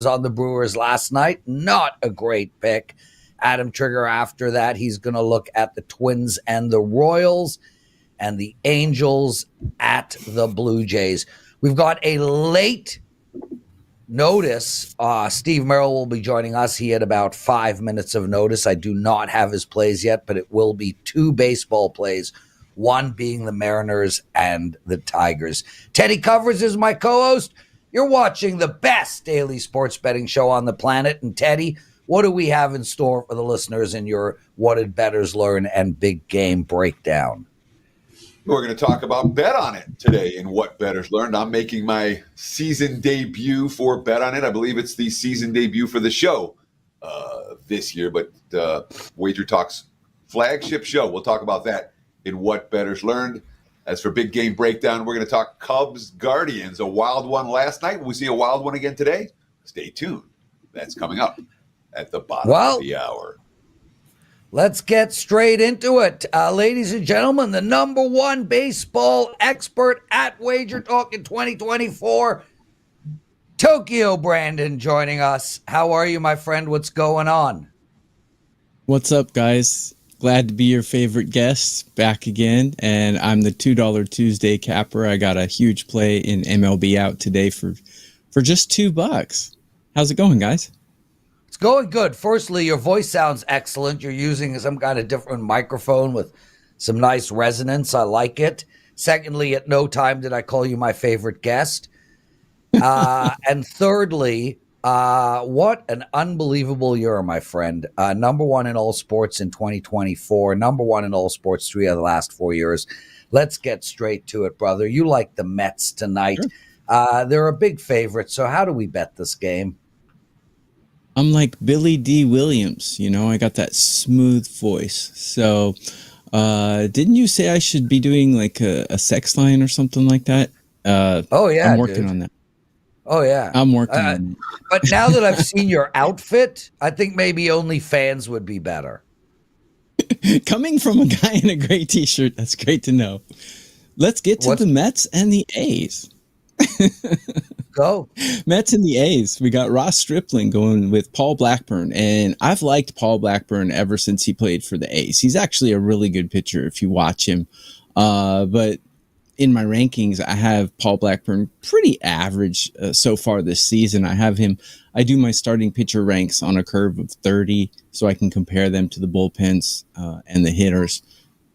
on the Brewers last night. Not a great pick. Adam Trigger after that, he's going to look at the Twins and the Royals and the Angels at the Blue Jays. We've got a late notice. Steve Merril will be joining us. He had about 5 minutes of notice. I do not have his plays yet, but it will be 2 baseball plays, one being the Mariners and the Tigers. Teddy Covers is my co-host. You're watching the best daily sports betting show on the planet. And Teddy, what do we have in store for the listeners in your What Did Bettors Learn and Big Game breakdown? We're going to talk about Bet On It today in What Bettors Learned. I'm making my season debut for Bet On It. I believe it's the season debut for the show this year, but WagerTalk's flagship show. We'll talk about that in What Bettors Learned. As for Big Game breakdown, we're going to talk Cubs Guardians, a wild one last night. Will we see a wild one again today? Stay tuned. That's coming up at the bottom of the hour. Let's get straight into it. Ladies and gentlemen, the number one baseball expert at WagerTalk in 2024, Tokyo Brandon, joining us. How are you, my friend? What's going on? What's up, guys? Glad to be your favorite guest back again. And I'm the $2 Tuesday capper. I got a huge play in MLB out today for just $2. How's it going, guys? It's going good. Firstly, your voice sounds excellent. You're using some kind of different microphone with some nice resonance. I like it. Secondly, at no time did I call you my favorite guest. And thirdly, what an unbelievable year, my friend. Number one in all sports in 2024. Number one in all sports 3 of the last 4 years. Let's get straight to it, brother. You like the Mets tonight. Sure. They're a big favorite. So how do we bet this game? I'm like Billy D. Williams, I got that smooth voice. So didn't you say I should be doing like a sex line or something like that? Oh, yeah, I'm working on that. Oh, yeah. I'm working on it. But now that I've seen your outfit, I think maybe OnlyFans would be better. Coming from a guy in a gray T-shirt, that's great to know. Let's get to the Mets and the A's. Go. Mets and the A's. We got Ross Stripling going with Paul Blackburn, and I've liked Paul Blackburn ever since he played for the A's. He's actually a really good pitcher if you watch him. But in my rankings, I have Paul Blackburn pretty average so far this season. I do my starting pitcher ranks on a curve of 30 so I can compare them to the bullpens and the hitters.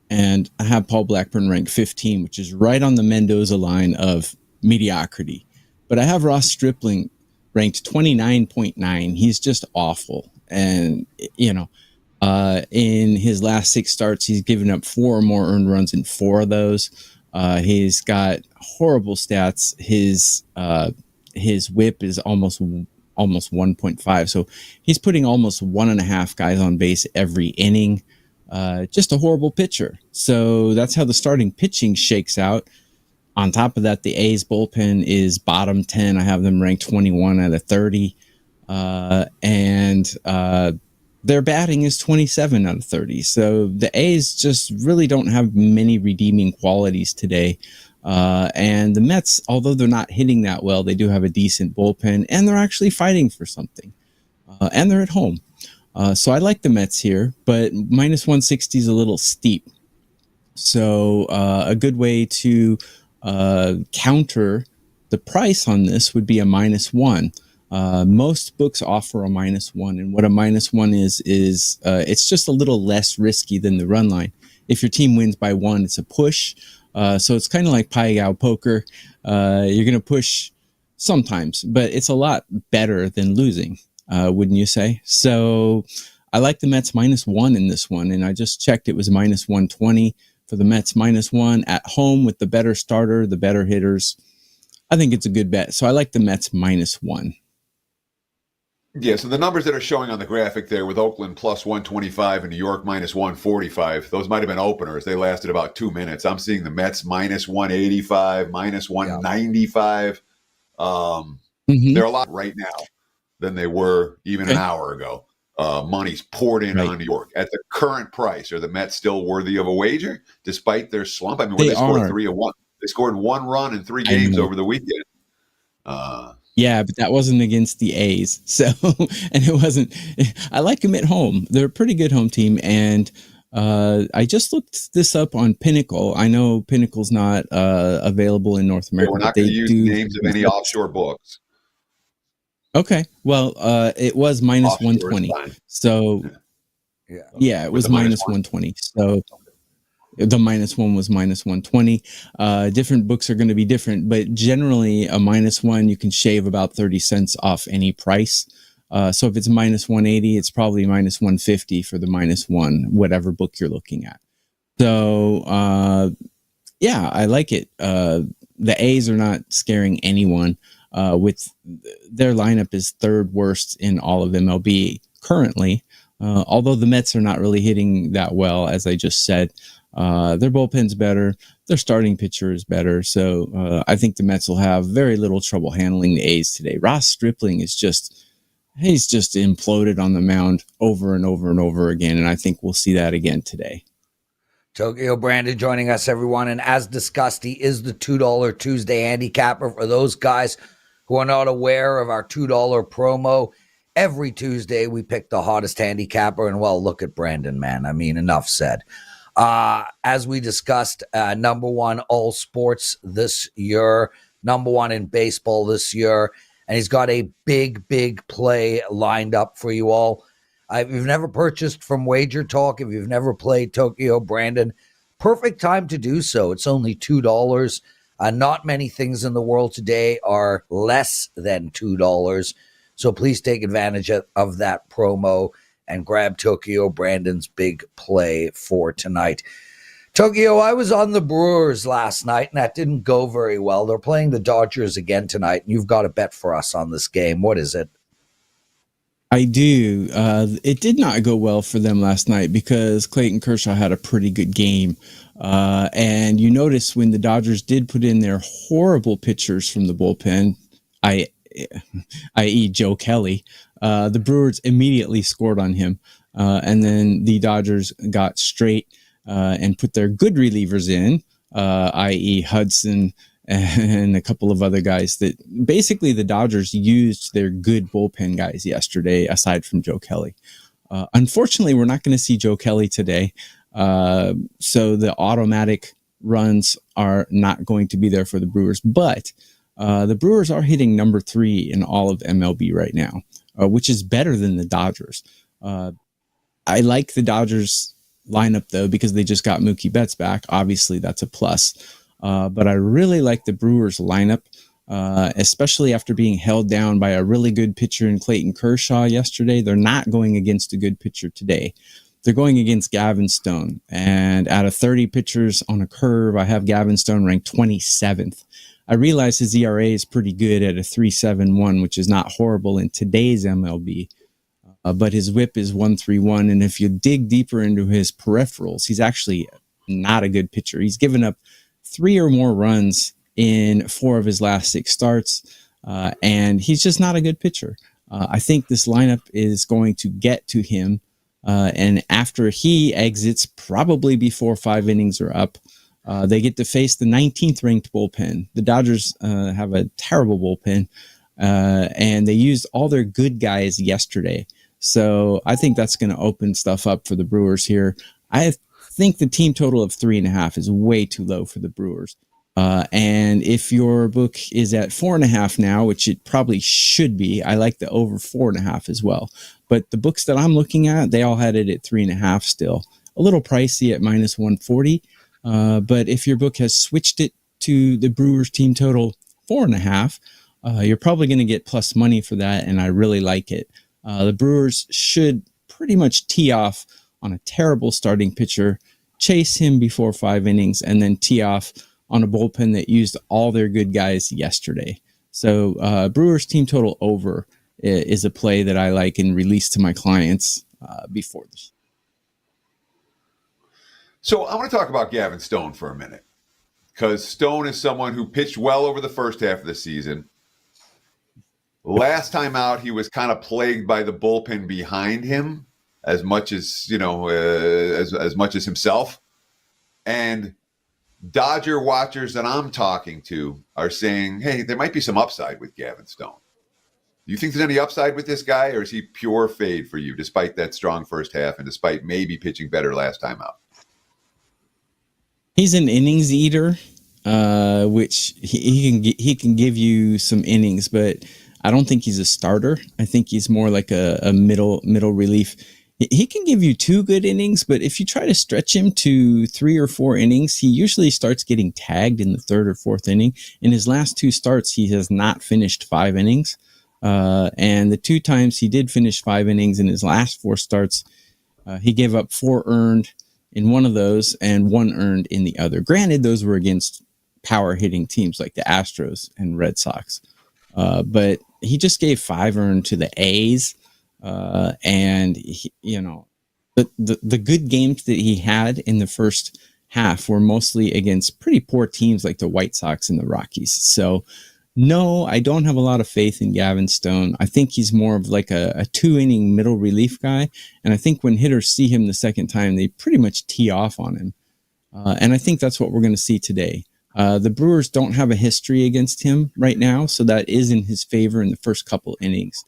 And I have Paul Blackburn ranked 15, which is right on the Mendoza line of mediocrity. But I have Ross Stripling ranked 29.9. He's just awful. And, in his last 6 starts, he's given up 4 or more earned runs in 4 of those. He's got horrible stats. His whip is almost 1.5. So he's putting almost 1.5 guys on base every inning. Just a horrible pitcher. So that's how the starting pitching shakes out. On top of that, the A's bullpen is bottom 10. I have them ranked 21 out of 30. And their batting is 27 out of 30. So the A's just really don't have many redeeming qualities today. And the Mets, although they're not hitting that well, they do have a decent bullpen, and they're actually fighting for something. And they're at home. So I like the Mets here, but minus 160 is a little steep. So a good way to counter the price on this would be a -1. Most books offer a -1, and what a -1 is it's just a little less risky than the run line. If your team wins by 1, it's a push. So it's kind of like Pai Gow poker. You're going to push sometimes, but it's a lot better than losing, wouldn't you say? So I like the Mets -1 in this one, and I just checked. It was -120 for the Mets -1 at home with the better starter, the better hitters. I think it's a good bet. So I like the Mets -1. Yeah, so the numbers that are showing on the graphic there with Oakland +125 and New York -145, those might have been openers. They lasted about 2 minutes. I'm seeing the Mets -185, -195. They're a lot right now than they were even an hour ago. Money's poured in on New York. At the current price, are the Mets still worthy of a wager despite their slump? I mean, they scored 3 of 1. They scored 1 run in 3 games over the weekend. Yeah, but that wasn't against the A's. So, and it wasn't, I like them at home. They're a pretty good home team. And I just looked this up on Pinnacle. I know Pinnacle's not available in North America. We're not going to use the names of any offshore books. Okay. Well, it was minus Offshore 120. So, yeah, it was minus 120. So, the -1 was minus 120. Different books are going to be different, but generally a -1, you can shave about 30 cents off any price. So if it's minus 180, it's probably minus 150 for the -1, whatever book you're looking at. So, yeah, I like it. The A's are not scaring anyone. With their lineup is third worst in all of MLB currently. Although the Mets are not really hitting that well, as I just said. Their bullpen's better. Their starting pitcher is better. So I think the Mets will have very little trouble handling the A's today. Ross Stripling is he's just imploded on the mound over and over and over again. And I think we'll see that again today. Tokyo Brandon joining us, everyone. And as discussed, he is the $2 Tuesday handicapper. For those guys who are not aware of our $2 promo, every Tuesday we pick the hottest handicapper. And well, look at Brandon, man. I mean, enough said. As we discussed, number one all sports this year, number one in baseball this year, and he's got a big play lined up for you all. If you've never purchased from WagerTalk, if you've never played Tokyo Brandon, perfect time to do so. It's only $2. Not many things in the world today are less than $2. So please take advantage of that promo and grab Tokyo Brandon's big play for tonight. Tokyo, I was on the Brewers last night, and that didn't go very well. They're playing the Dodgers again tonight, and you've got a bet for us on this game. What is it? I do. It did not go well for them last night because Clayton Kershaw had a pretty good game. And you notice when the Dodgers did put in their horrible pitchers from the bullpen, i.e. Joe Kelly, the Brewers immediately scored on him. And then the Dodgers got straight and put their good relievers in, i.e. Hudson and a couple of other guys that basically the Dodgers used their good bullpen guys yesterday, aside from Joe Kelly. Unfortunately, we're not going to see Joe Kelly today. So the automatic runs are not going to be there for the Brewers, but the Brewers are hitting number 3 in all of MLB right now, which is better than the Dodgers. I like the Dodgers lineup though, because they just got Mookie Betts back. Obviously that's a plus. But I really like the Brewers lineup, especially after being held down by a really good pitcher in Clayton Kershaw yesterday. They're not going against a good pitcher today. They're going against Gavin Stone. And out of 30 pitchers on a curve, I have Gavin Stone ranked 27th. I realize his ERA is pretty good at a 3.71, which is not horrible in today's MLB. But his whip is 1.31. And if you dig deeper into his peripherals, he's actually not a good pitcher. He's given up 3 or more runs in 4 of his last 6 starts, and he's just not a good pitcher. I think this lineup is going to get to him, and after he exits, probably before 5 innings are up, they get to face the 19th ranked bullpen. The Dodgers have a terrible bullpen, and they used all their good guys yesterday. So I think that's going to open stuff up for the Brewers here. I think the team total of 3.5 is way too low for the Brewers. And if your book is at 4.5 now, which it probably should be, I like the over 4.5 as well. But the books that I'm looking at, they all had it at 3.5 still. A little pricey at minus 140. But if your book has switched it to the Brewers team total 4.5, you're probably going to get plus money for that. And I really like it. The Brewers should pretty much tee off on a terrible starting pitcher, chase him before 5 innings, and then tee off on a bullpen that used all their good guys yesterday. So Brewers team total over is a play that I like and release to my clients before this. So I want to talk about Gavin Stone for a minute, because Stone is someone who pitched well over the first half of the season. Last time out, he was kind of plagued by the bullpen behind him as much as, as much as himself. And Dodger watchers that I'm talking to are saying, hey, there might be some upside with Gavin Stone. Do you think there's any upside with this guy, or is he pure fade for you, despite that strong first half and despite maybe pitching better last time out? He's an innings eater, which he can give you some innings, but I don't think he's a starter. I think he's more like a middle relief. He can give you 2 good innings, but if you try to stretch him to 3 or 4 innings, he usually starts getting tagged in the 3rd or 4th inning. In his last 2 starts, he has not finished 5 innings. And the 2 times he did finish 5 innings in his last 4 starts, he gave up 4 earned in one of those and 1 earned in the other. Granted, those were against power hitting teams like the Astros and Red Sox. But he just gave 5 earned to the A's. And he, the good games that he had in the first half were mostly against pretty poor teams like the White Sox and the Rockies. So no, I don't have a lot of faith in Gavin Stone. I think he's more of like a 2-inning middle relief guy. And I think when hitters see him the second time, they pretty much tee off on him. And I think that's what we're going to see today. The Brewers don't have a history against him right now, so that is in his favor in the first couple innings.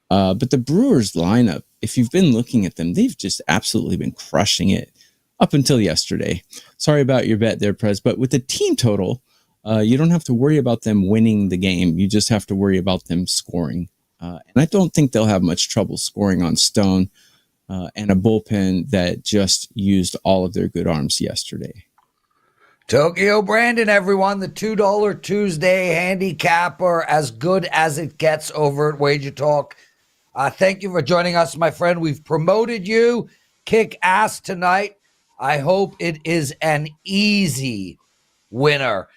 But the Brewers lineup, if you've been looking at them, they've just absolutely been crushing it up until yesterday. Sorry about your bet there, Prez, but with the team total, you don't have to worry about them winning the game. You just have to worry about them scoring. And I don't think they'll have much trouble scoring on Stone and a bullpen that just used all of their good arms yesterday. Tokyo Brandon, everyone, the $2 Tuesday handicapper, as good as it gets over at WagerTalk. Thank you for joining us, my friend. We've promoted you. Kick ass tonight. I hope it is an easy winner.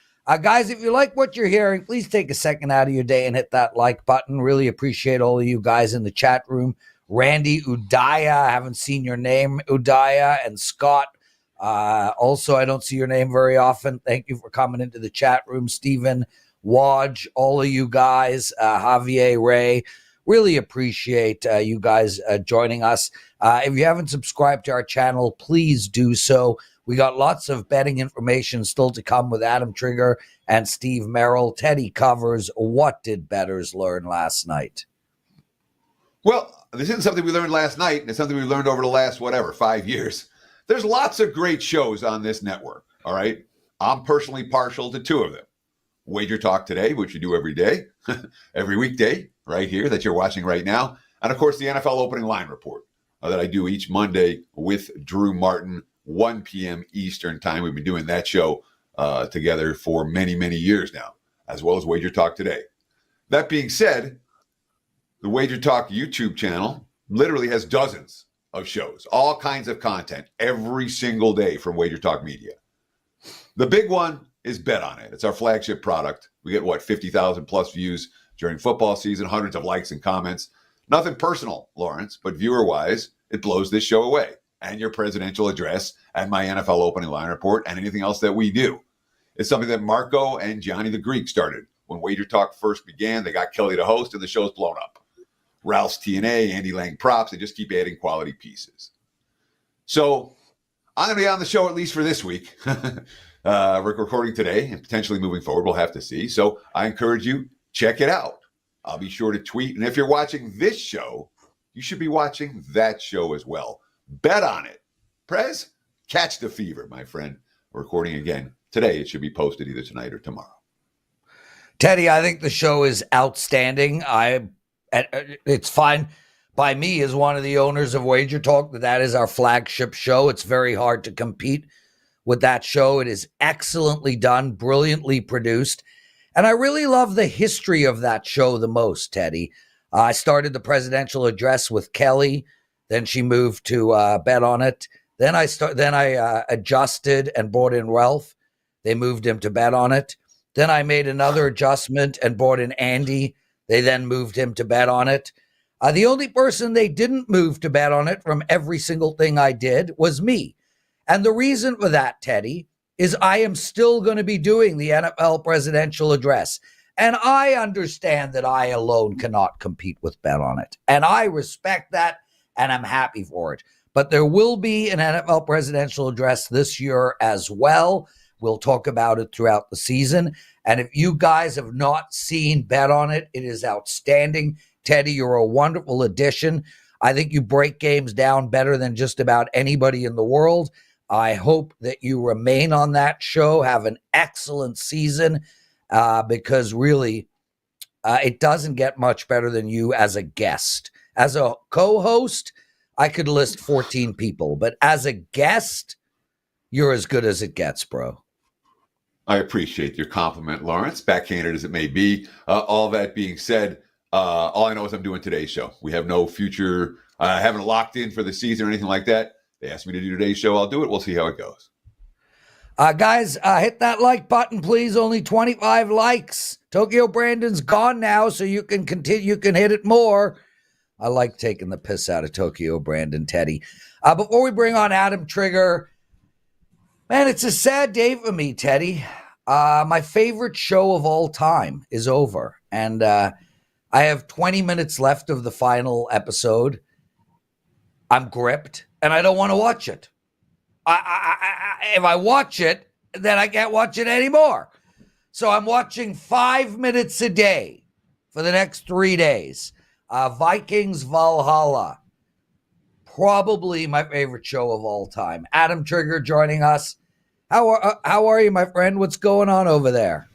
Guys, if you like what you're hearing, please take a second out of your day and hit that like button. Really appreciate all of you guys in the chat room. Randy Udaya, I haven't seen your name, Udaya, and Scott. Also, I don't see your name very often. Thank you for coming into the chat room. Stephen, Waj, all of you guys, Javier, Ray. Really appreciate you guys joining us. If you haven't subscribed to our channel, please do so. We got lots of betting information still to come with Adam Trigger and Steve Merril. Teddy covers What Did Bettors Learn Last Night? Well, this isn't something we learned last night. It's something we learned over the last, 5 years. There's lots of great shows on this network, all right? I'm personally partial to 2 of them. WagerTalk Today, which you do every day, every weekday, right here that you're watching right now. And, of course, the NFL Opening Line Report that I do each Monday with Drew Martin, 1 p.m. Eastern time. We've been doing that show together for many, many years now, as well as WagerTalk Today. That being said, the WagerTalk YouTube channel literally has dozens of shows, all kinds of content every single day from WagerTalk Media. The big one is Bet On It. It's our flagship product. We get 50,000 plus views during football season, hundreds of likes and comments. Nothing personal, Lawrence, but viewer-wise, it blows this show away. And your presidential address and my NFL Opening Line Report and anything else that we do. It's something that Marco and Johnny the Greek started. When WagerTalk first began, they got Kelly to host, and the show's blown up. Ralph's TNA, Andy Lang props, they just keep adding quality pieces. So I'm going to be on the show at least for this week. We're recording today and potentially moving forward. We'll have to see. So I encourage you, check it out. I'll be sure to tweet. And if you're watching this show, you should be watching that show as well. Bet on it. Prez, catch the fever, my friend. We're recording again today. It should be posted either tonight or tomorrow. Teddy, I think the show is outstanding. It's fine by me as one of the owners of WagerTalk that is our flagship show. It's very hard to compete with that show. It is excellently done, brilliantly produced. And I really love the history of that show the most, Teddy. I started the presidential address with Kelly. Then she moved to Bet On It. Then I adjusted and brought in Ralph. They moved him to Bet On It. Then I made another adjustment and brought in Andy. They then moved him to Bet On It. The only person they didn't move to Bet On It from every single thing I did was me. And the reason for that, Teddy, is I am still going to be doing the NFL presidential address. And I understand that I alone cannot compete with Bet On It. And I respect that, and I'm happy for it. But there will be an NFL presidential address this year as well. We'll talk about it throughout the season. And if you guys have not seen Bet On It, it is outstanding. Teddy, you're a wonderful addition. I think you break games down better than just about anybody in the world. I hope that you remain on that show, have an excellent season, because really, it doesn't get much better than you as a guest. As a co-host, I could list 14 people, but as a guest, you're as good as it gets, bro. I appreciate your compliment, Lawrence, backhanded as it may be. All that being said, all I know is I'm doing today's show. We have no future, I haven't locked in for the season or anything like that. They asked me to do today's show. I'll do it. We'll see how it goes. Guys, hit that like button, please. Only 25 likes. Tokyo Brandon's gone now, so you can continue. You can hit it more. I like taking the piss out of Tokyo Brandon, Teddy. Before we bring on Adam Trigger, man, it's a sad day for me, Teddy. My favorite show of all time is over, and I have 20 minutes left of the final episode. I'm gripped, and I don't want to watch it. If I watch it, then I can't watch it anymore. So I'm watching 5 minutes a day for the next 3 days. Vikings Valhalla, probably my favorite show of all time. Adam Trigger joining us. How are you, my friend? What's going on over there?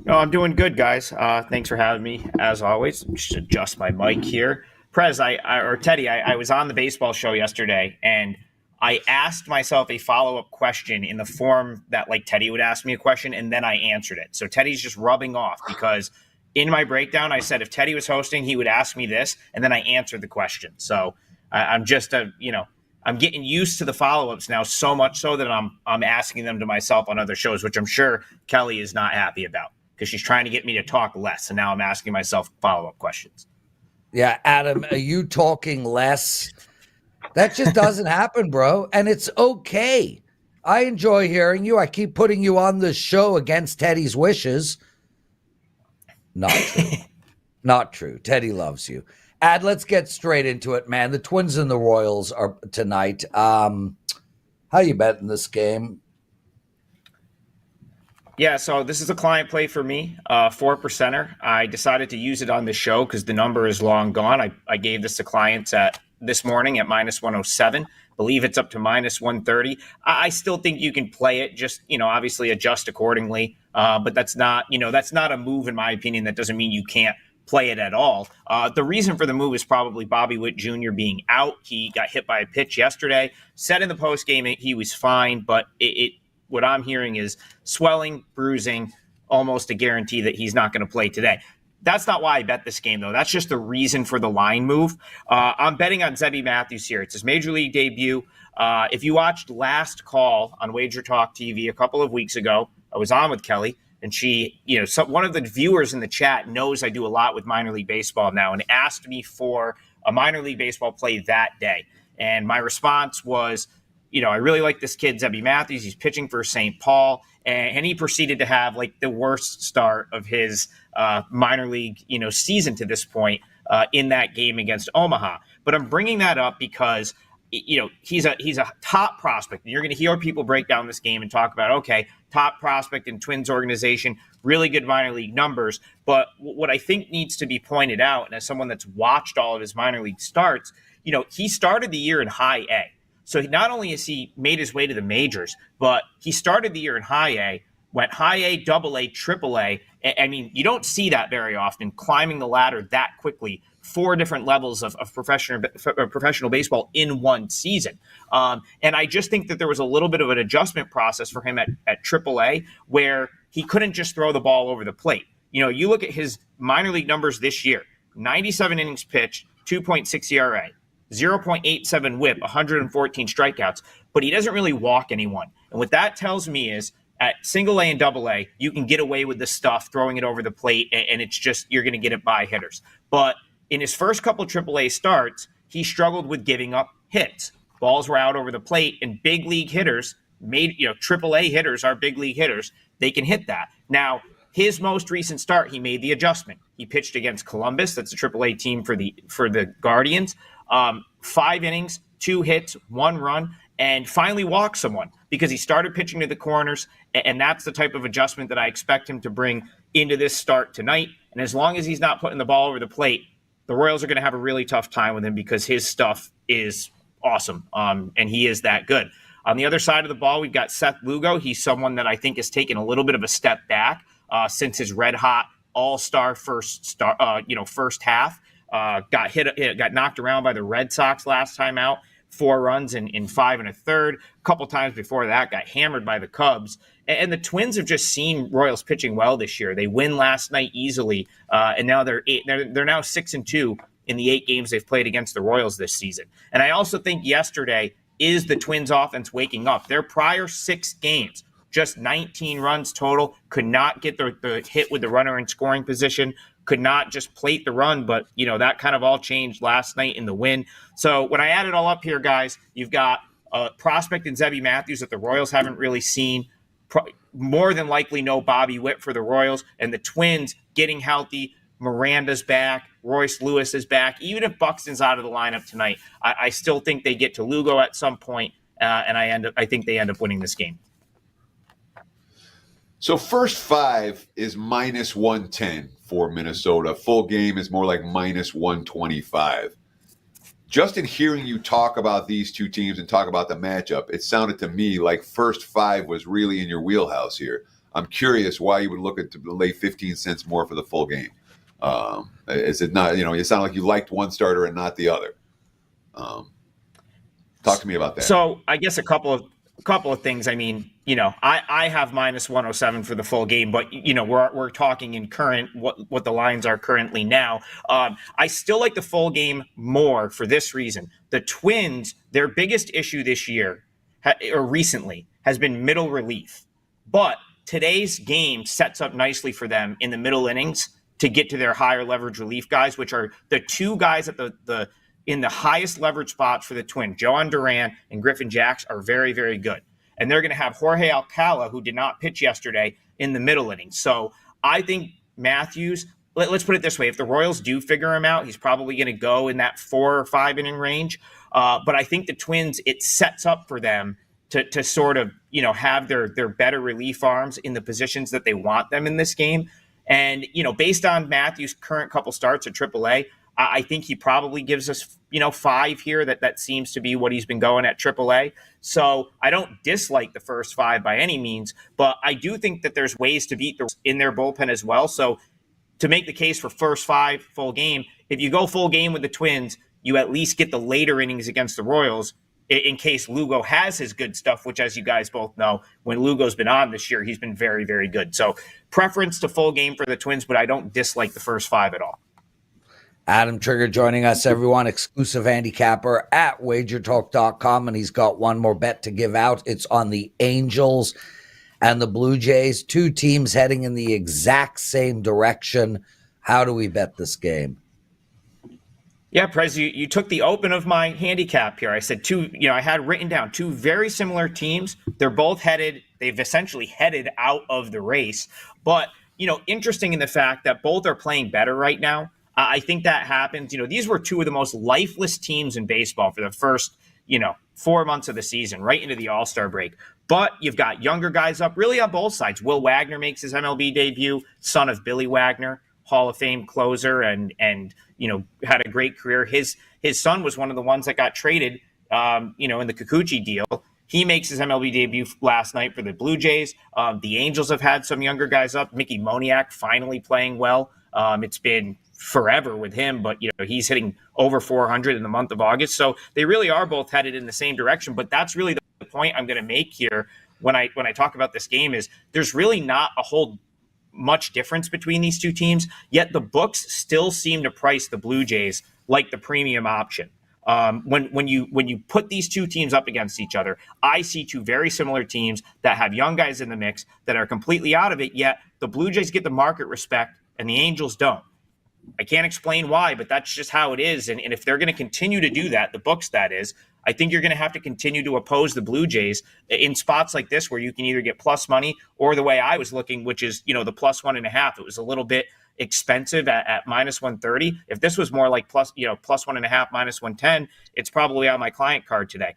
No, I'm doing good, guys. Thanks for having me, as always. Just adjust my mic here. Prez, Teddy, I was on the baseball show yesterday, and I asked myself a follow-up question in the form that, like, Teddy would ask me a question, and then I answered it. So Teddy's just rubbing off because in my breakdown, I said if Teddy was hosting, he would ask me this, and then I answered the question. So I'm just I'm getting used to the follow-ups now, so much so that I'm asking them to myself on other shows, which I'm sure Kelly is not happy about because she's trying to get me to talk less, and now I'm asking myself follow-up questions. Yeah, Adam, are you talking less? That just doesn't happen, bro. And it's okay. I enjoy hearing you. I keep putting you on this show against Teddy's wishes. Not true. Not true. Teddy loves you. Let's get straight into it, man. The Twins and the Royals are tonight. How you betting this game? Yeah, so this is a client play for me, 4%er. I decided to use it on the show because the number is long gone. I gave this to clients this morning at minus 107. Believe it's up to minus 130. I still think you can play it, just, obviously adjust accordingly. But that's not a move, in my opinion. That doesn't mean you can't play it at all. The reason for the move is probably Bobby Witt Jr. being out. He got hit by a pitch yesterday. Said in the postgame he was fine, but what I'm hearing is swelling, bruising, almost a guarantee that he's not going to play today. That's not why I bet this game, though. That's just the reason for the line move. I'm betting on Zebby Matthews here. It's his major league debut. If you watched Last Call on WagerTalk TV a couple of weeks ago, I was on with Kelly, and she, one of the viewers in the chat knows I do a lot with minor league baseball now and asked me for a minor league baseball play that day. And my response was, I really like this kid, Zebby Matthews. He's pitching for St. Paul. And he proceeded to have like the worst start of his minor league, season to this point in that game against Omaha. But I'm bringing that up because, he's a top prospect. And you're going to hear people break down this game and talk about, okay, top prospect in Twins organization, really good minor league numbers. But what I think needs to be pointed out, and as someone that's watched all of his minor league starts, he started the year in high A. So not only has he made his way to the majors, but he started the year in high A, went high A, double A, triple A. I mean, you don't see that very often, climbing the ladder that quickly, 4 different levels of professional baseball in one season. And I just think that there was a little bit of an adjustment process for him at triple A where he couldn't just throw the ball over the plate. You look at his minor league numbers this year, 97 innings pitched, 2.6 ERA. 0.87 whip, 114 strikeouts, but he doesn't really walk anyone. And what that tells me is at single A and double A, you can get away with the stuff, throwing it over the plate, and it's just, you're going to get it by hitters. But in his first couple triple A starts, he struggled with giving up hits. Balls were out over the plate, and big league hitters triple A hitters are big league hitters. They can hit that. Now, his most recent start, he made the adjustment. He pitched against Columbus. That's a triple A team for the Guardians. 5 innings, 2 hits, 1 run, and finally walked someone because he started pitching to the corners, and that's the type of adjustment that I expect him to bring into this start tonight. And as long as he's not putting the ball over the plate, the Royals are going to have a really tough time with him because his stuff is awesome, and he is that good. On the other side of the ball, we've got Seth Lugo. He's someone that I think has taken a little bit of a step back since his red-hot all-star first half. Got knocked around by the Red Sox last time out. 4 runs in 5 1/3. A couple times before that, got hammered by the Cubs. And the Twins have just seen Royals pitching well this year. They win last night easily, and now they're now 6-2 in the 8 games they've played against the Royals this season. And I also think yesterday is the Twins offense waking up. Their prior 6 games, just 19 runs total, could not get the hit with the runner in scoring position, could not just plate the run, but that kind of all changed last night in the win. So when I add it all up here, guys, you've got a prospect in Zebby Matthews that the Royals haven't really seen. More than likely no Bobby Witt for the Royals, and the Twins getting healthy. Miranda's back. Royce Lewis is back. Even if Buxton's out of the lineup tonight, I still think they get to Lugo at some point, and I think they end up winning this game. So first 5 is -110 for Minnesota. Full game is more like -125. Just in hearing you talk about these two teams and talk about the matchup, it sounded to me like first 5 was really in your wheelhouse here. I'm curious why you would look at to lay 15 cents more for the full game. Is it not? It sounded like you liked one starter and not the other. Talk to me about that. So I guess a couple of things. I mean, I have -107 for the full game, but we're talking in current what the lines are currently now. I still like the full game more for this reason. The Twins, their biggest issue this year or recently has been middle relief, but today's game sets up nicely for them in the middle innings to get to their higher leverage relief guys, which are the 2 guys at in the highest leverage spots for the Twins. Joan Duran and Griffin Jacks are very, very good. And they're going to have Jorge Alcala, who did not pitch yesterday, in the middle innings. So I think Matthews, let's put it this way. If the Royals do figure him out, he's probably going to go in that 4 or 5 inning range. But I think the Twins, it sets up for them to sort of, have their better relief arms in the positions that they want them in this game. And, based on Matthews' current couple starts at AAA, I think he probably gives us, 5 here. That seems to be what he's been going at AAA. So I don't dislike the first 5 by any means, but I do think that there's ways to beat in their bullpen as well. So to make the case for first 5 full game, if you go full game with the Twins, you at least get the later innings against the Royals in case Lugo has his good stuff, which, as you guys both know, when Lugo's been on this year, he's been very, very good. So preference to full game for the Twins, but I don't dislike the first 5 at all. Adam Trigger joining us, everyone. Exclusive handicapper at WagerTalk.com, and he's got one more bet to give out. It's on the Angels and the Blue Jays, 2 teams heading in the exact same direction. How do we bet this game? Yeah, Prez, you took the open of my handicap here. I said I had written down 2 very similar teams. They're both they've essentially headed out of the race. But, interesting in the fact that both are playing better right now. I think that happens. These were 2 of the most lifeless teams in baseball for the first, 4 months of the season, right into the All-Star break. But you've got younger guys up really on both sides. Will Wagner makes his MLB debut, son of Billy Wagner, Hall of Fame closer, and had a great career. His son was one of the ones that got traded, in the Kikuchi deal. He makes his MLB debut last night for the Blue Jays. The Angels have had some younger guys up. Mickey Moniak finally playing well. It's been forever with him, but he's hitting over 400 in the month of August. So they really are both headed in the same direction. But that's really the point I'm going to make here when I talk about this game is there's really not a whole much difference between these 2 teams, yet the books still seem to price the Blue Jays like the premium option. When you put these 2 teams up against each other, I see 2 very similar teams that have young guys in the mix that are completely out of it, yet the Blue Jays get the market respect and the Angels don't. I can't explain why, but that's just how it is. And if they're going to continue to do that, the books that is, I think you're going to have to continue to oppose the Blue Jays in spots like this where you can either get plus money or the way I was looking, which is, the +1.5. It was a little bit, expensive at minus 130. If this was more like plus 1.5, minus 110, it's probably on my client card today.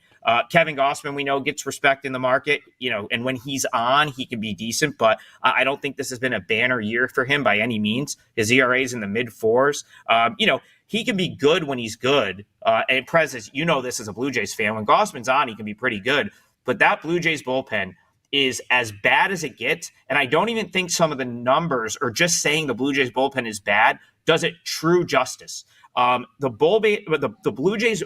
Kevin Gossman, we know, gets respect in the market, and when he's on, he can be decent, but I don't think this has been a banner year for him by any means. His ERA is in the mid fours. He can be good when he's good. And Prez, this as a Blue Jays fan, when Gossman's on, he can be pretty good. But that Blue Jays bullpen is as bad as it gets. And I don't even think some of the numbers or just saying the Blue Jays bullpen is bad does it true justice. The Blue Jays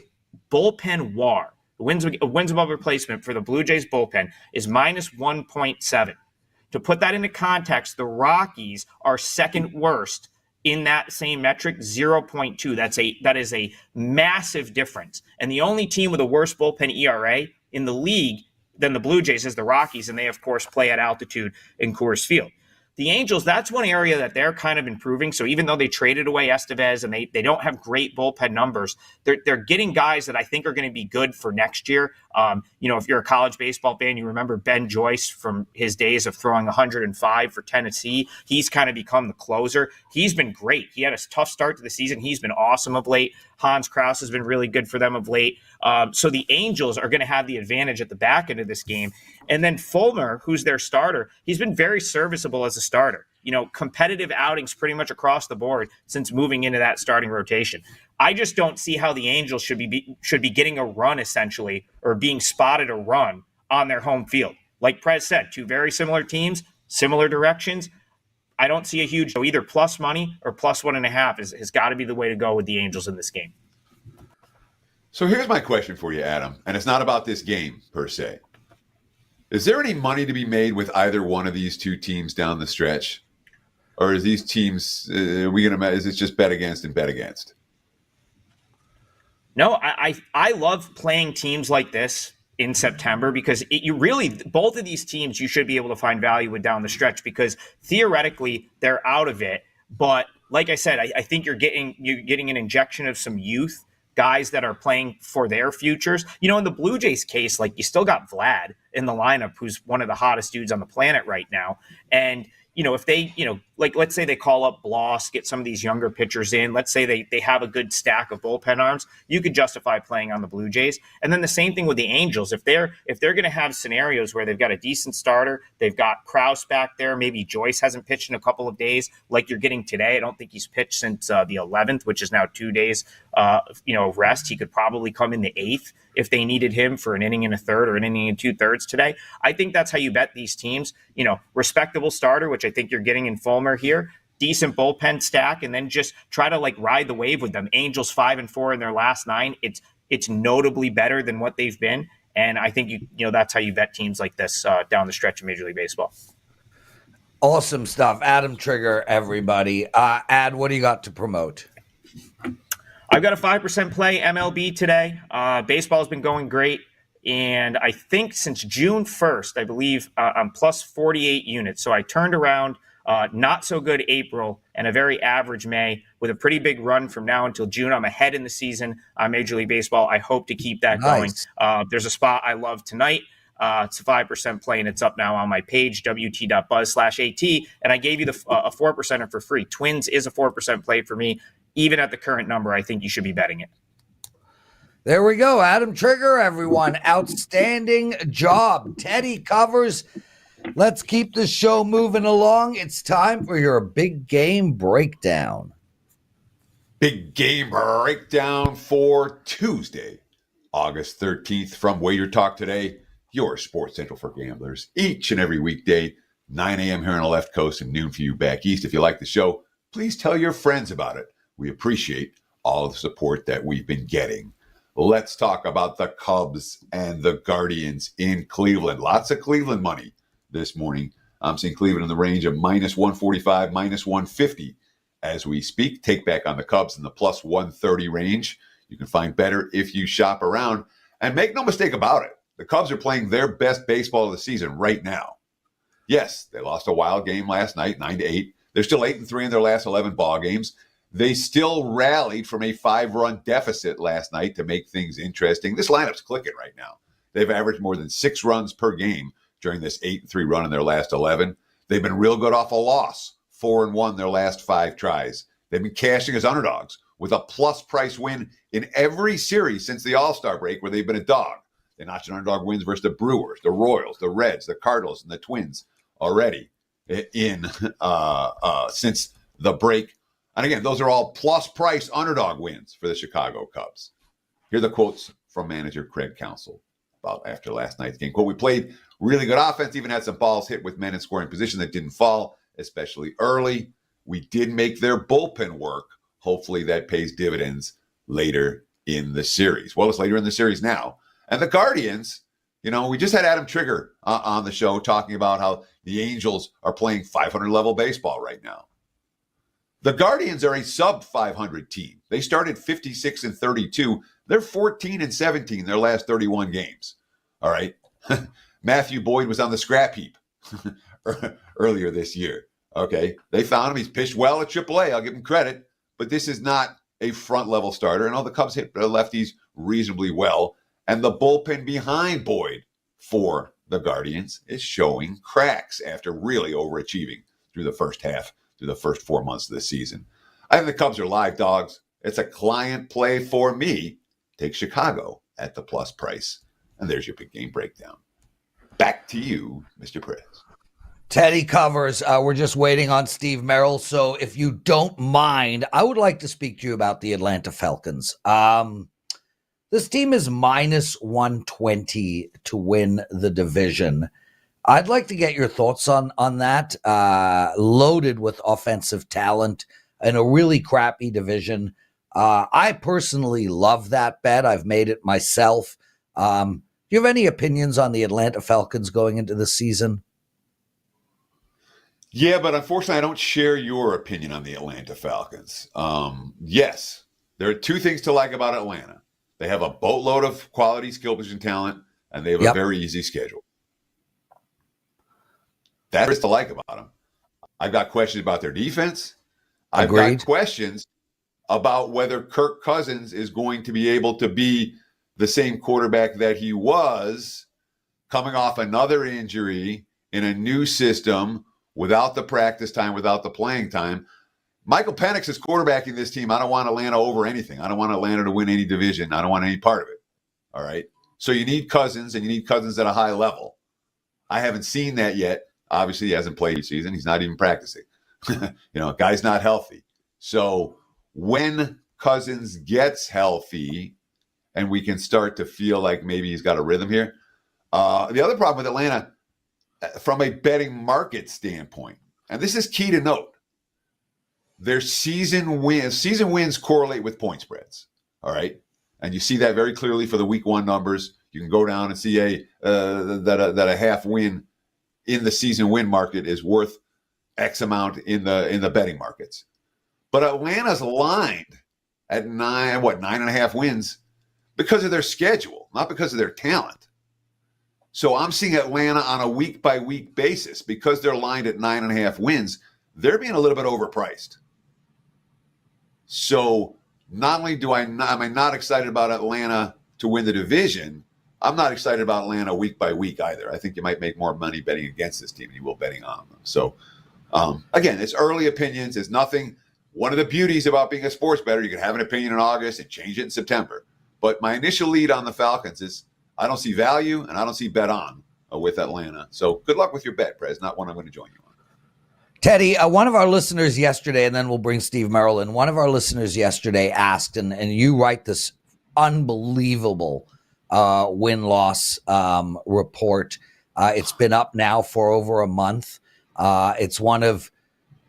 bullpen WAR, wins above replacement for the Blue Jays bullpen, is minus 1.7. To put that into context, the Rockies are second worst in that same metric, 0.2. That is a massive difference. And the only team with a worse bullpen ERA in the league than the Blue Jays is the Rockies, and they, of course, play at altitude in Coors Field. The Angels, that's one area that they're kind of improving. So even though they traded away Estevez and they don't have great bullpen numbers, they're getting guys that I think are going to be good for next year. If you're a college baseball fan, you remember Ben Joyce from his days of throwing 105 for Tennessee. He's kind of become the closer. He's been great. He had a tough start to the season. He's been awesome of late. Hans Krause has been really good for them of late. So the Angels are going to have the advantage at the back end of this game. And then Fulmer, who's their starter, he's been very serviceable as a starter. Competitive outings pretty much across the board since moving into that starting rotation. I just don't see how the Angels should be getting a run, essentially, or being spotted a run on their home field. Like Prez said, two very similar teams, similar directions. I don't see a huge, so either plus money or plus 1.5 has got to be the way to go with the Angels in this game. So here's my question for you, Adam, and it's not about this game per se. Is there any money to be made with either one of these two teams down the stretch? Or is these teams, is it just bet against and bet against? No, I love playing teams like this in September because both of these teams you should be able to find value with down the stretch because theoretically they're out of it. But like I said, I think you're getting an injection of some youth, guys that are playing for their futures. In the Blue Jays case, like you still got Vlad in the lineup, who's one of the hottest dudes on the planet right now. And if they, let's say they call up Bloss, get some of these younger pitchers in, let's say they have a good stack of bullpen arms, you could justify playing on the Blue Jays. And then the same thing with the Angels. If they're going to have scenarios where they've got a decent starter, they've got Krause back there, maybe Joyce hasn't pitched in a couple of days like you're getting today. I don't think he's pitched since the 11th, which is now 2 days, of rest. He could probably come in the 8th if they needed him for an inning and a third or an inning and 2/3 today. I think that's how you bet these teams. Respectable starter, which I think you're getting in Fulmer here, decent bullpen stack, and then just try to ride the wave with them. Angels 5-4 in their last 9. It's notably better than what they've been, and I think that's how you bet teams like this down the stretch of Major League Baseball. Awesome stuff, Adam Trigger. Everybody, Ad, what do you got to promote? I've got a 5% play MLB today. Baseball has been going great. And I think since June 1st, I believe I'm plus 48 units. So I turned around not so good April and a very average May with a pretty big run from now until June. I'm ahead in the season on Major League Baseball. I hope to keep that going. There's a spot I love tonight. It's a 5% play, and it's up now on my page, wt.buzz/AT. And I gave you a 4%er for free. Twins is a 4% play for me. Even at the current number, I think you should be betting it. There we go. Adam Trigger, everyone. Outstanding job. Teddy covers. Let's keep the show moving along. It's time for your big game breakdown. Big game breakdown for Tuesday, August 13th from WagerTalk Today, your Sports Central for gamblers. Each and every weekday, 9 a.m. here on the left coast and noon for you back east. If you like the show, please tell your friends about it. We appreciate all of the support that we've been getting. Let's talk about the Cubs and the Guardians in Cleveland. Lots of Cleveland money this morning. I'm seeing Cleveland in the range of minus 145, minus 150 as we speak. Take back on the Cubs in the plus 130 range. You can find better if you shop around. And make no mistake about it, the Cubs are playing their best baseball of the season right now. Yes, they lost a wild game last night, 9-8. They're still 8-3 in their last 11 ball games. They still rallied from a 5-run deficit last night to make things interesting. This lineup's clicking right now. They've averaged more than 6 runs per game during this 8-3 run in their last 11. They've been real good off a loss, 4-1 their last 5 tries. They've been cashing as underdogs with a plus price win in every series since the All-Star break where they've been a dog. They notched an underdog wins versus the Brewers, the Royals, the Reds, the Cardinals, and the Twins already in since the break. And again, those are all plus price underdog wins for the Chicago Cubs. Here are the quotes from manager Craig Counsell about after last night's game. Quote, "We played really good offense, even had some balls hit with men in scoring position that didn't fall, especially early. We did make their bullpen work. Hopefully that pays dividends later in the series." Well, it's later in the series now. And the Guardians, we just had Adam Trigger on the show talking about how the Angels are playing 500 level baseball right now. The Guardians are a sub 500 team. They started 56-32. They're 14-17 their last 31 games. All right. Matthew Boyd was on the scrap heap earlier this year. Okay. They found him. He's pitched well at AAA. I'll give him credit. But this is not a front level starter. And all the Cubs hit lefties reasonably well. And the bullpen behind Boyd for the Guardians is showing cracks after really overachieving through the first half, through the first 4 months of the season. I think the Cubs are live dogs. It's a client play for me. Take Chicago at the plus price. And there's your big game breakdown. Back to you, Mr. Prez. Teddy covers. We're just waiting on Steve Merril. So if you don't mind, I would like to speak to you about the Atlanta Falcons. This team is minus 120 to win the division. I'd like to get your thoughts on that. Loaded with offensive talent in a really crappy division. I personally love that bet. I've made it myself. Do you have any opinions on the Atlanta Falcons going into the season? Yeah, but unfortunately, I don't share your opinion on the Atlanta Falcons. Yes, there are 2 things to like about Atlanta. They have a boatload of quality skill position talent, and they have a very easy schedule. That's to like about them. I've got questions about their defense. I've got questions about whether Kirk Cousins is going to be able to be the same quarterback that he was coming off another injury in a new system without the practice time, without the playing time. Michael Penix is quarterbacking this team. I don't want Atlanta over anything. I don't want Atlanta to win any division. I don't want any part of it. All right. So you need Cousins, and you need Cousins at a high level. I haven't seen that yet. Obviously, he hasn't played this season. He's not even practicing. Guy's not healthy. So when Cousins gets healthy and we can start to feel like maybe he's got a rhythm here. The other problem with Atlanta, from a betting market standpoint, and this is key to note, their season wins correlate with point spreads. All right. And you see that very clearly for the week 1 numbers. You can go down and see that a half win in the season win market is worth X amount in the betting markets. But Atlanta's lined at 9.5 wins because of their schedule, not because of their talent. So I'm seeing Atlanta on a week by week basis because they're lined at 9.5 wins. They're being a little bit overpriced. So not only am I not excited about Atlanta to win the division, I'm not excited about Atlanta week by week either. I think you might make more money betting against this team than you will betting on them. So, again, it's early opinions. It's nothing. One of the beauties about being a sports bettor, you can have an opinion in August and change it in September. But my initial lead on the Falcons is I don't see value and I don't see bet on with Atlanta. So good luck with your bet, Prez. Not one I'm going to join you on. Teddy, one of our listeners yesterday, and then we'll bring Steve Merril in. One of our listeners yesterday asked, and you write this unbelievable win-loss report. It's been up now for over a month. It's one of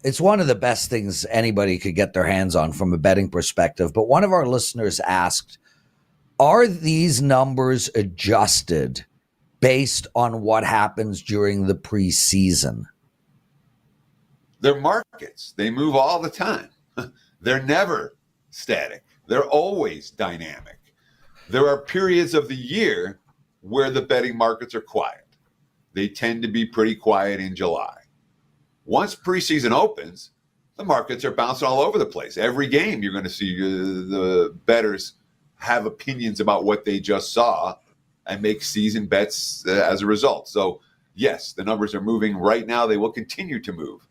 the best things anybody could get their hands on from a betting perspective. But one of our listeners asked, are these numbers adjusted based on what happens during the preseason? They're markets. They move all the time. They're never static. They're always dynamic. There are periods of the year where the betting markets are quiet. They tend to be pretty quiet in July. Once preseason opens, the markets are bouncing all over the place. Every game you're going to see the bettors have opinions about what they just saw and make season bets as a result. So, yes, the numbers are moving right now. They will continue to move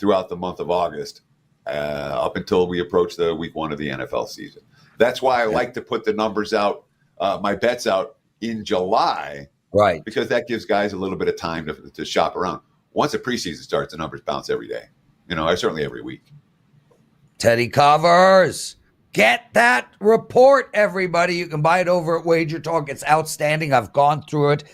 throughout the month of August, up until we approach the week 1 of the NFL season. That's why I like to put the numbers out, my bets out in July, right? Because that gives guys a little bit of time to shop around. Once the preseason starts, the numbers bounce every day. Certainly every week. Teddy covers. Get that report, everybody. You can buy it over at WagerTalk. It's outstanding. I've gone through it.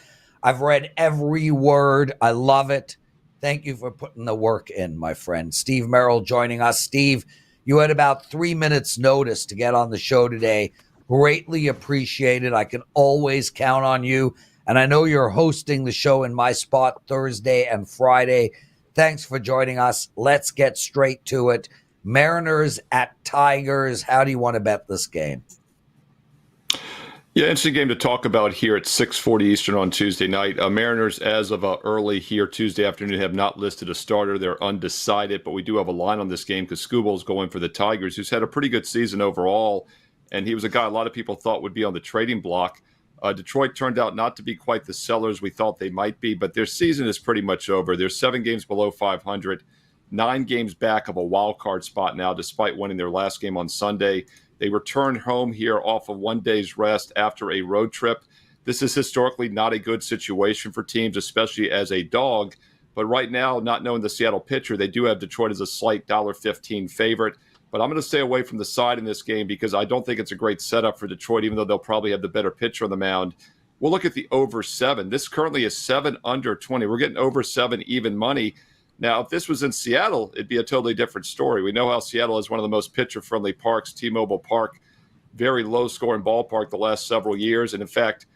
I've read every word. I love it. Thank you for putting the work in, my friend. Steve Merril joining us. Steve, you had about 3 minutes notice to get on the show today. Greatly appreciated. I can always count on you. And I know you're hosting the show in my spot Thursday and Friday. Thanks for joining us. Let's get straight to it. Mariners at Tigers. How do you want to bet this game? Yeah, interesting game to talk about here at 6:40 Eastern on Tuesday night. Mariners, as of early here Tuesday afternoon, have not listed a starter. They're undecided, but we do have a line on this game because Skubal's going for the Tigers, who's had a pretty good season overall, and he was a guy a lot of people thought would be on the trading block. Detroit turned out not to be quite the sellers we thought they might be, but their season is pretty much over. They're 7 games below 500, 9 games back of a wild card spot now, despite winning their last game on Sunday. They returned home here off of 1 day's rest after a road trip. This is historically not a good situation for teams, especially as a dog. But right now, not knowing the Seattle pitcher, they do have Detroit as a slight $1.15 favorite. But I'm going to stay away from the side in this game because I don't think it's a great setup for Detroit, even though they'll probably have the better pitcher on the mound. We'll look at the over 7. This currently is 7 under 20. We're getting over 7 even money. Now, if this was in Seattle, it'd be a totally different story. We know how Seattle is one of the most pitcher-friendly parks, T-Mobile Park, very low-scoring ballpark the last several years. And, in fact,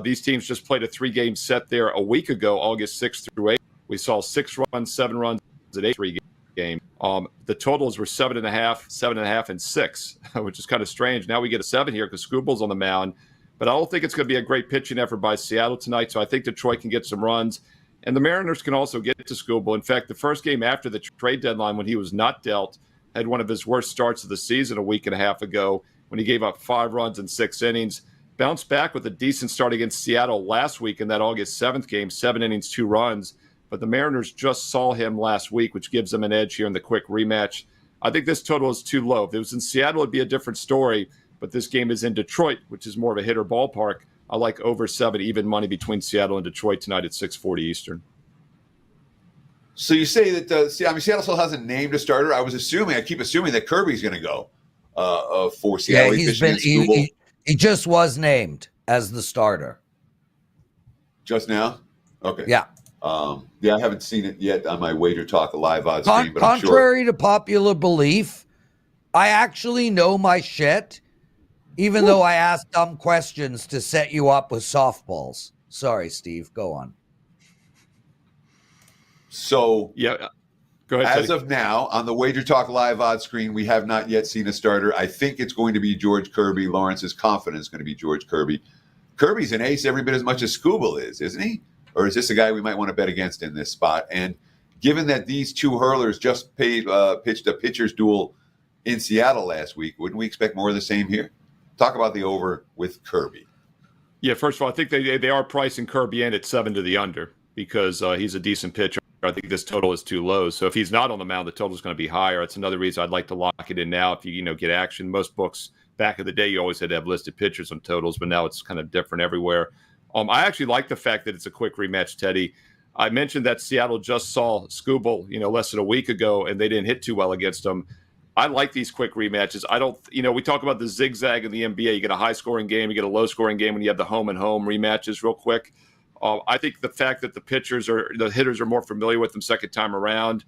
these teams just played a 3-game set there a week ago, August 6th through 8th. We saw 6 runs, 7 runs at 8-3 game. The totals were 7.5, 7.5, and 6, which is kind of strange. Now we get a 7 here because Skubal's on the mound. But I don't think it's going to be a great pitching effort by Seattle tonight, so I think Detroit can get some runs. And the Mariners can also get to Skubal. In fact, the first game after the trade deadline when he was not dealt had one of his worst starts of the season a week and a half ago when he gave up 5 runs in 6 innings. Bounced back with a decent start against Seattle last week in that August 7th game, 7 innings, 2 runs. But the Mariners just saw him last week, which gives them an edge here in the quick rematch. I think this total is too low. If it was in Seattle, it'd be a different story. But this game is in Detroit, which is more of a hitter ballpark. I like over 7 even money between Seattle and Detroit tonight at 6:40 Eastern. So you say that Seattle still hasn't named a starter. I keep assuming that Kirby's going to go for Seattle. Yeah, he just was named as the starter. Just now? Okay. Yeah. I haven't seen it yet on my WagerTalk live odds stream, but I'm sure. Contrary to popular belief, I actually know my shit, even though I ask dumb questions to set you up with softballs. Sorry, Steve. Go on. So, yeah, go ahead. As of now, on the WagerTalk live odds screen, we have not yet seen a starter. I think it's going to be George Kirby. Lawrence is confident it's going to be George Kirby. Kirby's an ace every bit as much as Skubal is, isn't he? Or is this a guy we might want to bet against in this spot? And given that these two hurlers just pitched a pitcher's duel in Seattle last week, wouldn't we expect more of the same here? Talk about the over with Kirby. Yeah, first of all, I think they are pricing Kirby in at 7 to the under because he's a decent pitcher. I think this total is too low. So if he's not on the mound, the total is going to be higher. That's another reason I'd like to lock it in now. If you get action, most books back in the day, you always had to have listed pitchers on totals, but now it's kind of different everywhere. I actually like the fact that it's a quick rematch, Teddy. I mentioned that Seattle just saw Skubal, less than a week ago, and they didn't hit too well against him. I like these quick rematches. I don't, we talk about the zigzag in the NBA. You get a high-scoring game, you get a low-scoring game when you have the home-and-home rematches real quick. I think the fact that the hitters are more familiar with them second time around,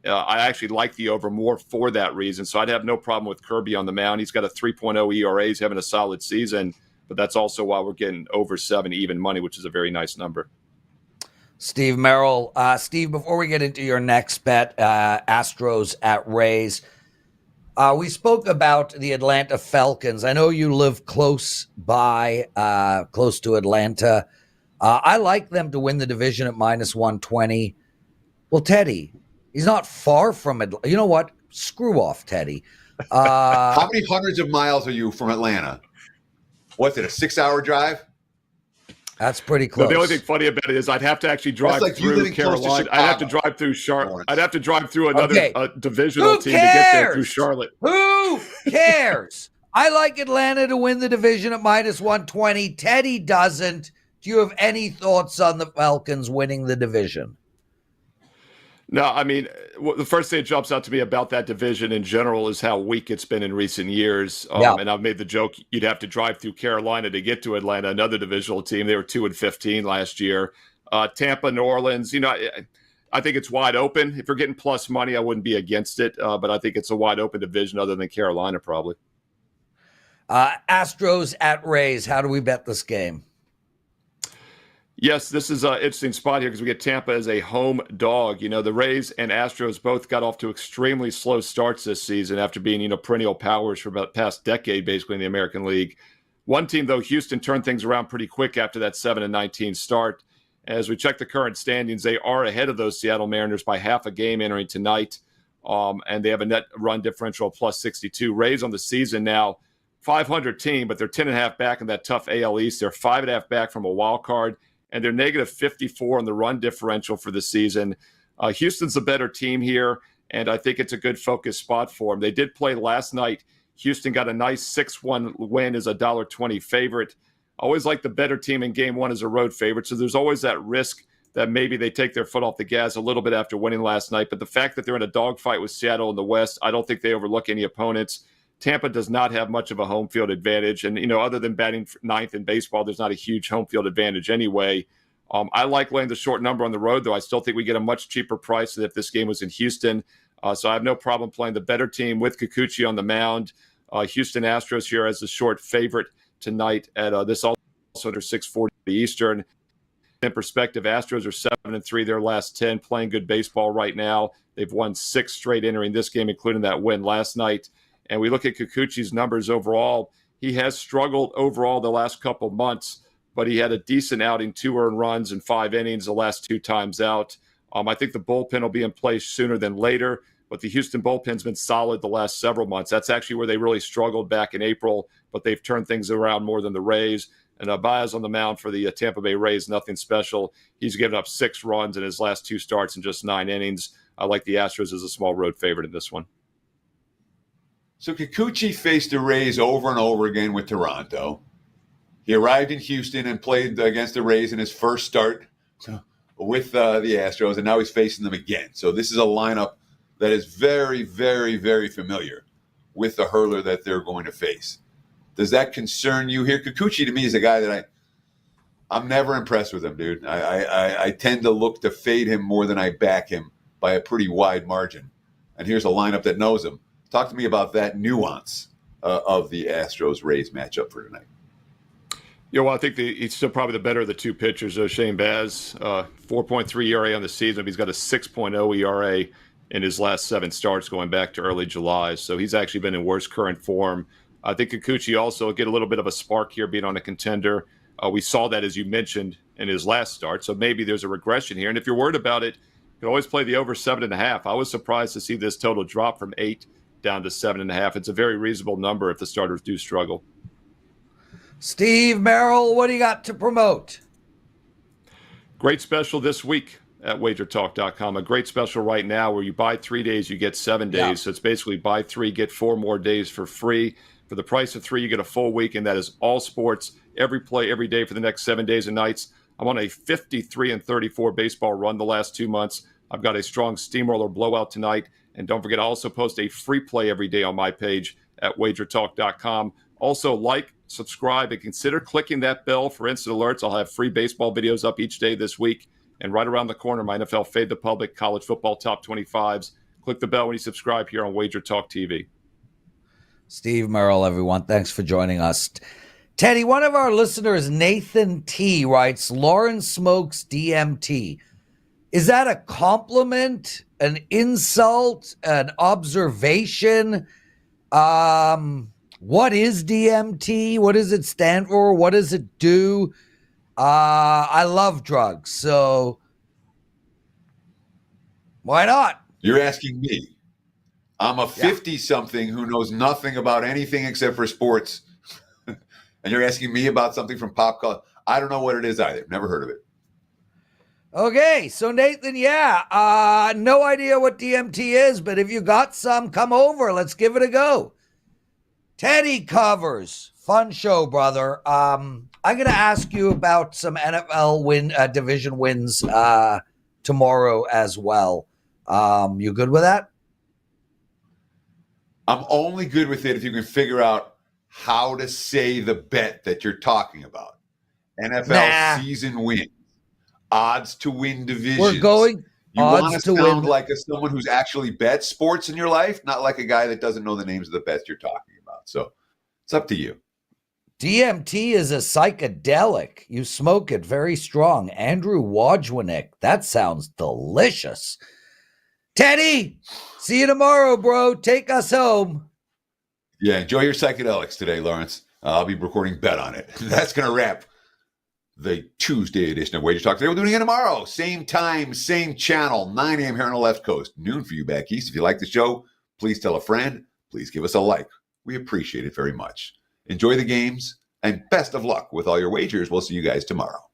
I actually like the over more for that reason. So I'd have no problem with Kirby on the mound. He's got a 3.0 ERA. He's having a solid season, but that's also why we're getting over 7 even money, which is a very nice number. Steve Merril. Steve, before we get into your next bet, Astros at Rays, we spoke about the Atlanta Falcons. I know you live close to Atlanta. I like them to win the division at -120. Well, Teddy, he's not far from it. You know what? Screw off, Teddy. How many hundreds of miles are you from Atlanta? What's it, a 6-hour drive? That's pretty No, close. the only thing funny about it is I'd have to actually drive like you through living close to Carolina. I'd have to Chicago, drive through Charlotte. Lawrence. I'd have to drive through another Okay. divisional Who team to get there through cares? Charlotte. Who cares? I like Atlanta to win the division at -120. Teddy doesn't. Do you have any thoughts on the Falcons winning the division? No, I mean, the first thing that jumps out to me about that division in general is how weak it's been in recent years. Yeah. And I've made the joke you'd have to drive through Carolina to get to Atlanta, another divisional team. They were 2-15 last year. Tampa, New Orleans, I think it's wide open. If you're getting plus money, I wouldn't be against it. But I think it's a wide open division other than Carolina, probably. Astros at Rays. How do we bet this game? Yes, this is an interesting spot here because we get Tampa as a home dog. The Rays and Astros both got off to extremely slow starts this season after being, perennial powers for about the past decade, basically, in the American League. One team, though, Houston, turned things around pretty quick after that 7-19 start. As we check the current standings, they are ahead of those Seattle Mariners by half a game entering tonight, and they have a net run differential of plus 62. Rays on the season now, 500 team, but they're 10.5 back in that tough AL East. They're 5.5 back from a wild card. And they're negative 54 on the run differential for the season. Houston's a better team here, and I think it's a good focus spot for them. They did play last night. Houston got a nice 6-1 win as a $1.20 favorite. Always like the better team in game one as a road favorite, so there's always that risk that maybe they take their foot off the gas a little bit after winning last night. But the fact that they're in a dogfight with Seattle in the West, I don't think they overlook any opponents. Tampa does not have much of a home field advantage. And, other than batting ninth in baseball, there's not a huge home field advantage anyway. I like laying the short number on the road, though. I still think we get a much cheaper price than if this game was in Houston. So I have no problem playing the better team with Kikuchi on the mound. Houston Astros here as the short favorite tonight at this also under 6:40 Eastern. In perspective, Astros are 7-3 their last 10, playing good baseball right now. They've won 6 straight entering this game, including that win last night. And we look at Kikuchi's numbers overall. He has struggled overall the last couple months, but he had a decent outing, 2 earned runs in 5 innings the last 2 times out. I think the bullpen will be in place sooner than later, but the Houston bullpen's been solid the last several months. That's actually where they really struggled back in April, but they've turned things around more than the Rays. And Baez on the mound for the Tampa Bay Rays, nothing special. He's given up 6 runs in his last 2 starts in just 9 innings. I like the Astros as a small road favorite in this one. So Kikuchi faced the Rays over and over again with Toronto. He arrived in Houston and played against the Rays in his first start with the Astros, and now he's facing them again. So this is a lineup that is very, very, very familiar with the hurler that they're going to face. Does that concern you here? Kikuchi, to me, is a guy that I'm never impressed with him, dude. I tend to look to fade him more than I back him by a pretty wide margin. And here's a lineup that knows him. Talk to me about that nuance of the Astros-Rays matchup for tonight. Yeah, well, I think he's still probably the better of the 2 pitchers, though. Shane Baz, 4.3 ERA on the season. He's got a 6.0 ERA in his last 7 starts going back to early July. So he's actually been in worse current form. I think Kikuchi also will get a little bit of a spark here being on a contender. We saw that, as you mentioned, in his last start. So maybe there's a regression here. And if you're worried about it, you can always play the over 7.5. I was surprised to see this total drop from 8 down to 7.5. It's a very reasonable number if the starters do struggle. Steve Merril, what do you got to promote? Great special this week at WagerTalk.com. A great special right now where you buy 3 days, you get 7 days. Yeah. So it's basically buy 3, get 4 more days for free. For the price of 3, you get a full week, and that is all sports, every play, every day for the next 7 days and nights. I'm on a 53-34 baseball run the last 2 months. I've got a strong steamroller blowout tonight. And don't forget, I also post a free play every day on my page at WagerTalk.com. Also, like, subscribe, and consider clicking that bell for instant alerts. I'll have free baseball videos up each day this week. And right around the corner, my NFL Fade the Public College Football Top 25s. Click the bell when you subscribe here on Wager Talk TV. Steve Merril, everyone. Thanks for joining us. Teddy, one of our listeners, Nathan T., writes, Lauren smokes DMT. Is that a compliment, an insult, an observation? What is DMT? What does it stand for? What does it do? I love drugs, so why not? You're asking me. I'm a 50-something who knows nothing about anything except for sports. And you're asking me about something from pop culture. I don't know what it is either. Never heard of it. Okay, so Nathan, no idea what DMT is, but if you got some, come over. Let's give it a go. Teddy covers. Fun show, brother. I'm going to ask you about some NFL division wins tomorrow as well. You good with that? I'm only good with it if you can figure out how to say the bet that you're talking about. NFL season win. Odds to win divisions. We're going You odds want to to sound win. like someone who's actually bet sports in your life, not like a guy that doesn't know the names of the bets you're talking about. So it's up to you. DMT is a psychedelic. You smoke it very strong. Andrew Wojcicki. That sounds delicious. Teddy, see you tomorrow, bro. Take us home. Yeah, enjoy your psychedelics today, Lawrence. I'll be recording Bet on it. That's going to wrap the Tuesday edition of WagerTalk Today. We'll do it again tomorrow. Same time, same channel, 9 a.m. here on the left coast, noon for you back east. If you like the show, please tell a friend. Please give us a like. We appreciate it very much. Enjoy the games, and best of luck with all your wagers. We'll see you guys tomorrow.